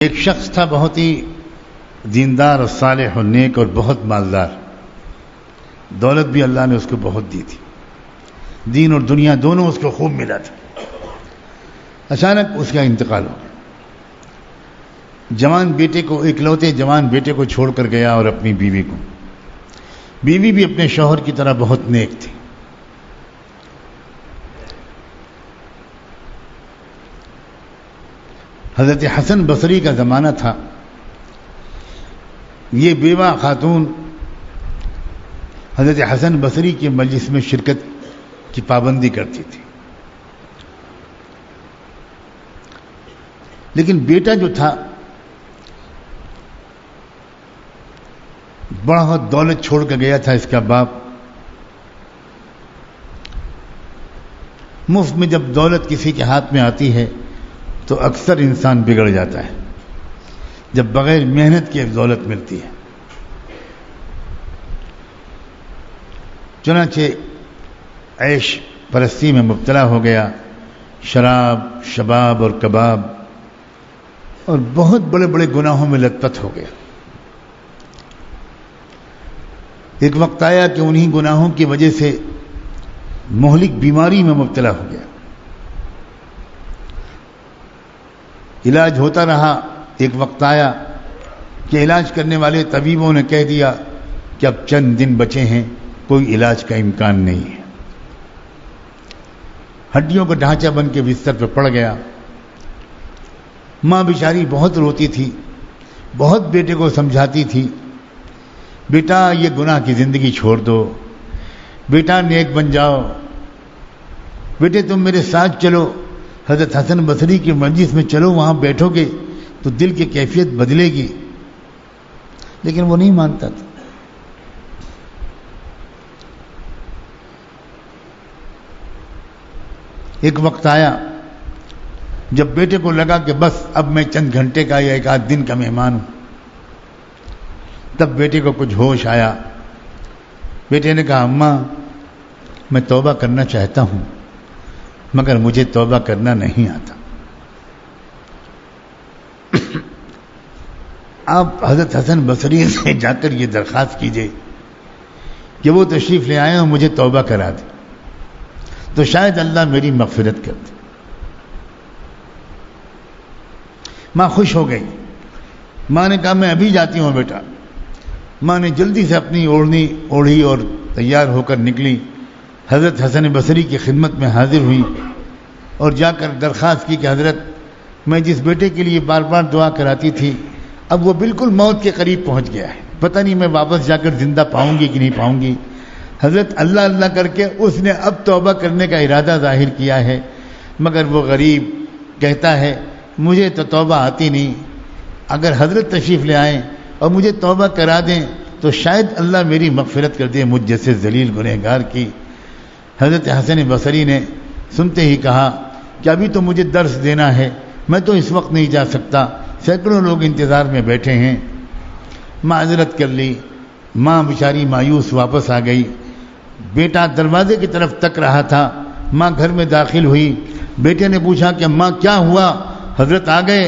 ایک شخص تھا بہت ہی دیندار اور صالح اور نیک اور بہت مالدار. دولت بھی اللہ نے اس کو بہت دی تھی، دین اور دنیا دونوں اس کو خوب ملا تھا. اچانک اس کا انتقال ہو گیا. جوان بیٹے کو، اکلوتے جوان بیٹے کو چھوڑ کر گیا، اور اپنی بیوی کو. بیوی بھی اپنے شوہر کی طرح بہت نیک تھی. حضرت حسن بصری کا زمانہ تھا. یہ بیوہ خاتون حضرت حسن بصری کے مجلس میں شرکت کی پابندی کرتی تھی. لیکن بیٹا جو تھا بہت دولت چھوڑ کر گیا تھا. اس کا باپ مفت میں جب دولت کسی کے ہاتھ میں آتی ہے تو اکثر انسان بگڑ جاتا ہے جب بغیر محنت کے دولت ملتی ہے. چنانچہ عیش پرستی میں مبتلا ہو گیا. شراب، شباب اور کباب اور بہت بڑے بڑے گناہوں میں لت پت ہو گیا. ایک وقت آیا کہ انہی گناہوں کی وجہ سے مہلک بیماری میں مبتلا ہو گیا. علاج ہوتا رہا. ایک وقت آیا کہ علاج کرنے والے طبیبوں نے کہہ دیا کہ اب چند دن بچے ہیں، کوئی علاج کا امکان نہیں ہے. ہڈیوں کا ڈھانچہ بن کے بستر پہ پڑ گیا. ماں بیچاری بہت روتی تھی، بہت بیٹے کو سمجھاتی تھی، بیٹا یہ گناہ کی زندگی چھوڑ دو، بیٹا نیک بن جاؤ، بیٹے تم میرے ساتھ چلو، حضرت حسن بصری کی مجلس میں چلو، وہاں بیٹھو گے تو دل کی کیفیت بدلے گی. لیکن وہ نہیں مانتا تھا. ایک وقت آیا جب بیٹے کو لگا کہ بس اب میں چند گھنٹے کا یا ایک آدھ دن کا مہمان ہوں. تب بیٹے کو کچھ ہوش آیا. بیٹے نے کہا اماں میں توبہ کرنا چاہتا ہوں مگر مجھے توبہ کرنا نہیں آتا. آپ حضرت حسن بصری سے جا کر یہ درخواست کیجئے کہ وہ تشریف لے آئے اور مجھے توبہ کرا دے تو شاید اللہ میری مغفرت کر دے. ماں خوش ہو گئی. ماں نے کہا میں ابھی جاتی ہوں بیٹا. ماں نے جلدی سے اپنی اوڑھنی اوڑھی اور تیار ہو کر نکلی. حضرت حسن بصری کی خدمت میں حاضر ہوئی اور جا کر درخواست کی کہ حضرت میں جس بیٹے کے لیے بار بار دعا کراتی تھی اب وہ بالکل موت کے قریب پہنچ گیا ہے، پتہ نہیں میں واپس جا کر زندہ پاؤں گی کہ نہیں پاؤں گی. حضرت اللہ اللہ کر کے اس نے اب توبہ کرنے کا ارادہ ظاہر کیا ہے، مگر وہ غریب کہتا ہے مجھے تو توبہ آتی نہیں. اگر حضرت تشریف لے آئیں اور مجھے توبہ کرا دیں تو شاید اللہ میری مغفرت کر دے مجھ جیسے ذلیل گنہگار کی. حضرت حسن بصری نے سنتے ہی کہا کہ ابھی تو مجھے درس دینا ہے، میں تو اس وقت نہیں جا سکتا، سینکڑوں لوگ انتظار میں بیٹھے ہیں. معذرت کر لی. ماں بیچاری مایوس واپس آ گئی. بیٹا دروازے کی طرف تک رہا تھا. ماں گھر میں داخل ہوئی. بیٹے نے پوچھا کہ ماں کیا ہوا، حضرت آ گئے؟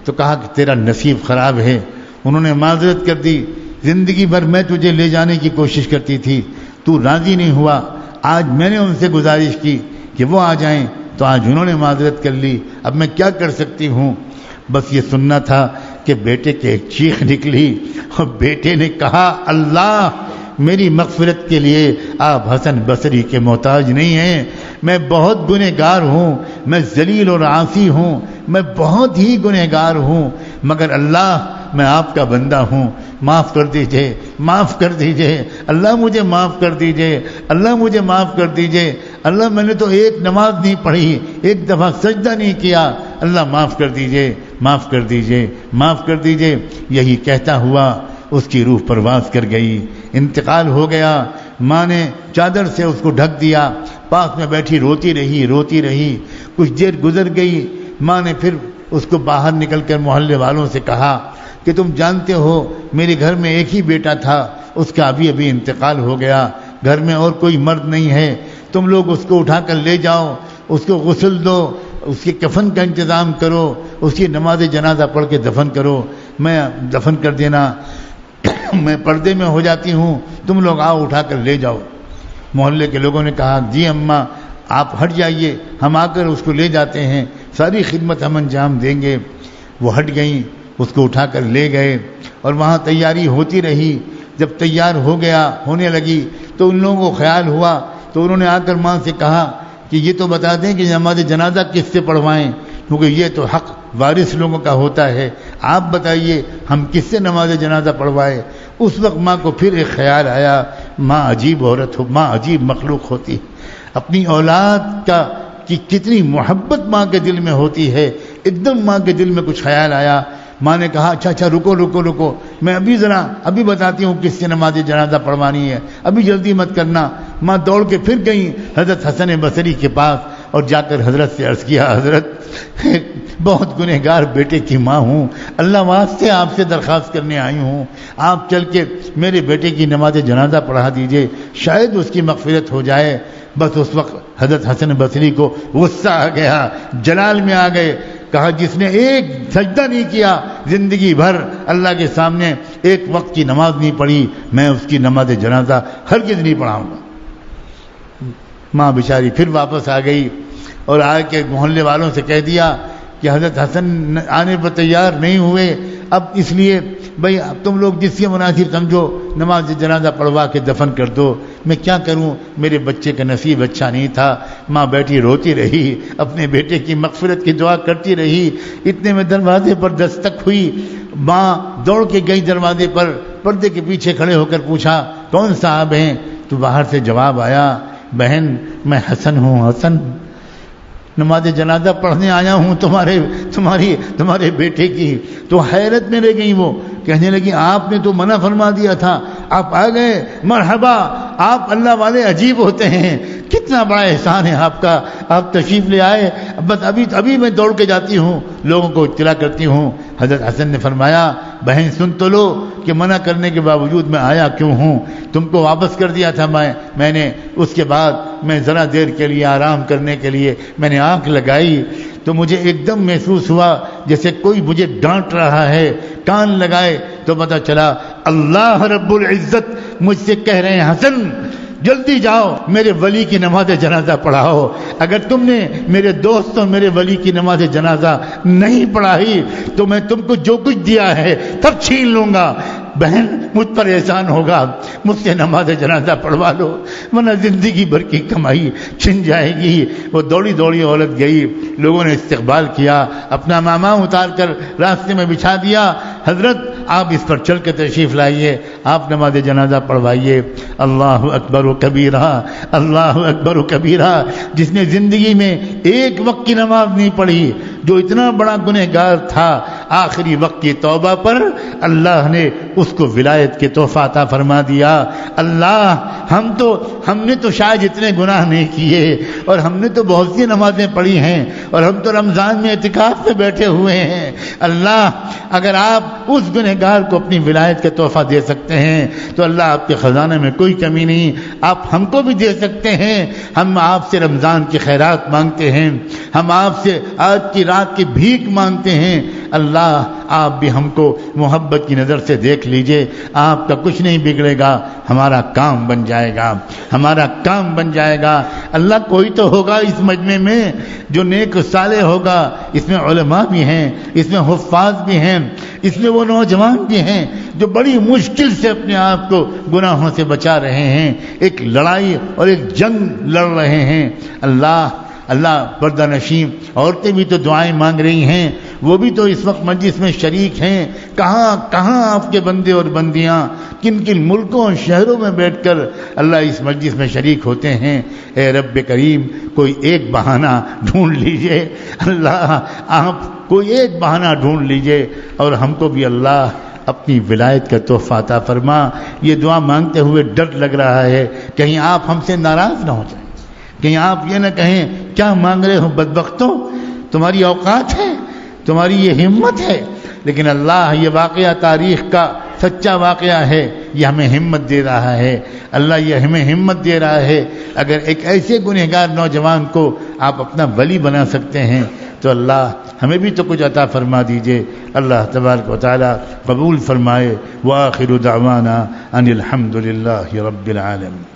تو کہا کہ تیرا نصیب خراب ہے، انہوں نے معذرت کر دی. زندگی بھر میں تجھے لے جانے کی کوشش کرتی تھی، تو راضی نہیں ہوا. آج میں نے ان سے گزارش کی کہ وہ آ جائیں تو آج انہوں نے معذرت کر لی. اب میں کیا کر سکتی ہوں؟ بس یہ سننا تھا کہ بیٹے کے ایک چیخ نکلی اور بیٹے نے کہا اللہ میری مغفرت کے لیے آپ حسن بصری کے محتاج نہیں ہیں. میں بہت گنہگار ہوں، میں ذلیل اور عاصی ہوں، میں بہت ہی گنہگار ہوں، مگر اللہ میں آپ کا بندہ ہوں، معاف کر دیجئے، معاف کر دیجئے، اللہ مجھے معاف کر دیجئے، اللہ مجھے معاف کر دیجئے. اللہ میں نے تو ایک نماز نہیں پڑھی، ایک دفعہ سجدہ نہیں کیا، اللہ معاف کر دیجئے، معاف کر دیجئے، معاف کر دیجئے. یہی کہتا ہوا اس کی روح پرواز کر گئی، انتقال ہو گیا. ماں نے چادر سے اس کو ڈھک دیا، پاس میں بیٹھی روتی رہی روتی رہی. کچھ دیر گزر گئی. ماں نے پھر اس کو باہر نکل کر محلے والوں سے کہا کہ تم جانتے ہو میرے گھر میں ایک ہی بیٹا تھا، اس کا ابھی انتقال ہو گیا، گھر میں اور کوئی مرد نہیں ہے، تم لوگ اس کو اٹھا کر لے جاؤ، اس کو غسل دو، اس کے کفن کا انتظام کرو، اس کی نماز جنازہ پڑھ کے دفن کرو، میں دفن کر دینا، میں پردے میں ہو جاتی ہوں، تم لوگ آؤ اٹھا کر لے جاؤ۔ محلے کے لوگوں نے کہا جی اماں آپ ہٹ جائیے، ہم آ کر اس کو لے جاتے ہیں، ساری خدمت ہم انجام دیں گے۔ وہ ہٹ گئیں، اس کو اٹھا کر لے گئے اور وہاں تیاری ہوتی رہی۔ جب تیار ہو گیا، ہونے لگی تو ان لوگوں کو خیال ہوا تو انہوں نے آ کر ماں سے کہا کہ یہ تو بتا دیں کہ نماز جنازہ کس سے پڑھوائیں، کیونکہ یہ تو حق وارث لوگوں کا ہوتا ہے، آپ بتائیے ہم کس سے نماز جنازہ پڑھوائے۔ اس وقت ماں کو پھر ایک خیال آیا، ماں عجیب عورت ہو، ماں عجیب مخلوق ہوتی، اپنی اولاد کا کہ کتنی محبت ماں کے دل میں ہوتی ہے۔ ایک دم ماں کے دل میں کچھ خیال آیا، ماں نے کہا اچھا رکو، میں ابھی بتاتی ہوں کس سے نماز جنازہ پڑھوانی ہے، ابھی جلدی مت کرنا۔ ماں دوڑ کے پھر گئی حضرت حسن بصری کے پاس اور جا کر حضرت سے عرض کیا، حضرت بہت گنہگار بیٹے کی ماں ہوں، اللہ واسطے آپ سے درخواست کرنے آئی ہوں، آپ چل کے میرے بیٹے کی نماز جنازہ پڑھا دیجئے، شاید اس کی مغفرت ہو جائے۔ بس اس وقت حضرت حسن بصری کو غصہ آ گیا، جلال میں آ گئے، کہا جس نے ایک سجدہ نہیں کیا زندگی بھر اللہ کے سامنے، ایک وقت کی نماز نہیں پڑھی، میں اس کی نماز جنازہ ہرگز نہیں پڑھاؤں گا۔ ماں بیچاری پھر واپس آ گئی اور آ کے محلے والوں سے کہہ دیا کہ حضرت حسن آنے پر تیار نہیں ہوئے، اب اس لیے بھائی اب تم لوگ جس کے مناسب سمجھو نماز جنازہ پڑھوا کے دفن کر دو، میں کیا کروں، میرے بچے کا نصیب اچھا نہیں تھا۔ ماں بیٹھی روتی رہی، اپنے بیٹے کی مغفرت کی دعا کرتی رہی۔ اتنے میں دروازے پر دستک ہوئی، ماں دوڑ کے گئی دروازے پر، پردے کے پیچھے کھڑے ہو کر پوچھا کون صاحب ہیں؟ تو باہر سے جواب آیا، بہن میں حسن ہوں، حسن نماز جنازہ پڑھنے آیا ہوں تمہارے بیٹے کی۔ تو حیرت میں رہ گئی، وہ کہنے لگی آپ نے تو منع فرما دیا تھا، آپ آ گئے، مرحبا، آپ اللہ والے عجیب ہوتے ہیں، کتنا بڑا احسان ہے آپ کا، آپ تشریف لے آئے، بس ابھی میں دوڑ کے جاتی ہوں، لوگوں کو اطلاع کرتی ہوں۔ حضرت حسن نے فرمایا بہن سن تو لو کہ منع کرنے کے باوجود میں آیا کیوں ہوں، تم کو واپس کر دیا تھا میں نے، اس کے بعد میں ذرا دیر کے لیے آرام کرنے کے لیے میں نے آنکھ لگائی تو مجھے ایک دم محسوس ہوا جیسے کوئی مجھے ڈانٹ رہا ہے، کان لگائے تو پتہ چلا اللہ رب العزت مجھ سے کہہ رہے ہیں حسن جلدی جاؤ میرے ولی کی نماز جنازہ پڑھاؤ، اگر تم نے میرے دوست اور میرے ولی کی نماز جنازہ نہیں پڑھائی تو میں تم کو جو کچھ دیا ہے سب چھین لوں گا، بہن مجھ پر احسان ہوگا، مجھ سے نماز جنازہ پڑھوا لو ورنہ زندگی بھر کی کمائی چھن جائے گی۔ وہ دوڑی عورت گئی، لوگوں نے استقبال کیا، اپنا ماما اتار کر راستے میں بچھا دیا، حضرت آپ اس پر چل کے تشریف لائیے، آپ نماز جنازہ پڑھوائیے۔ اللہ اکبر و کبیرہ، اللہ اکبر و کبیرہ، جس نے زندگی میں ایک وقت کی نماز نہیں پڑھی، جو اتنا بڑا گنہگار تھا، آخری وقت کی توبہ پر اللہ نے اس کو ولایت کے تحفہ عطا فرما دیا۔ اللہ ہم نے تو شاید اتنے گناہ نہیں کیے اور ہم نے تو بہت سی نمازیں پڑھی ہیں اور ہم تو رمضان میں اعتکاف میں بیٹھے ہوئے ہیں، اللہ اگر آپ اس گنہگار کو اپنی ولایت کا تحفہ دے سکتے ہیں تو اللہ آپ کے خزانے میں کوئی کمی نہیں، آپ ہم کو بھی دے سکتے ہیں۔ ہم آپ سے رمضان کی خیرات مانگتے ہیں، ہم آپ سے آج کی رات کی بھیک مانگتے ہیں، اللہ آپ بھی ہم کو محبت کی نظر سے دیکھ لیجئے، آپ کا کچھ نہیں بگڑے گا، ہمارا کام بن جائے گا، ہمارا کام بن جائے گا۔ اللہ کوئی تو ہوگا اس مجمع میں جو نیک صالح ہوگا، اس میں علماء بھی ہیں، اس میں حفاظ بھی ہیں، اس میں وہ نوجوان بھی ہیں جو بڑی مشکل سے اپنے آپ کو گناہوں سے بچا رہے ہیں، ایک لڑائی اور ایک جنگ لڑ رہے ہیں۔ اللہ پردہ نشین عورتیں بھی تو دعائیں مانگ رہی ہیں، وہ بھی تو اس وقت مجلس میں شریک ہیں، کہاں آپ کے بندے اور بندیاں کن کن ملکوں اور شہروں میں بیٹھ کر اللہ اس مجلس میں شریک ہوتے ہیں۔ اے رب کریم کوئی ایک بہانہ ڈھونڈ لیجئے، اللہ آپ کوئی ایک بہانہ ڈھونڈ لیجئے اور ہم کو بھی اللہ اپنی ولایت کا تحفہ عطا فرما۔ یہ دعا مانگتے ہوئے ڈر لگ رہا ہے کہیں آپ ہم سے ناراض نہ ہو جائیں، کہیں آپ یہ نہ کہیں کیا مانگ رہے ہو بدبختوں، تمہاری اوقات ہے، تمہاری یہ ہمت ہے، لیکن اللہ یہ واقعہ تاریخ کا سچا واقعہ ہے، یہ ہمیں ہمت دے رہا ہے، اللہ یہ ہمیں ہمت دے رہا ہے۔ اگر ایک ایسے گنہگار نوجوان کو آپ اپنا ولی بنا سکتے ہیں تو اللہ ہمیں بھی تو کچھ عطا فرما دیجئے۔ اللہ تبارک و تعالی قبول فرمائے۔ وآخر دعوانا ان الحمد للہ رب العالمین۔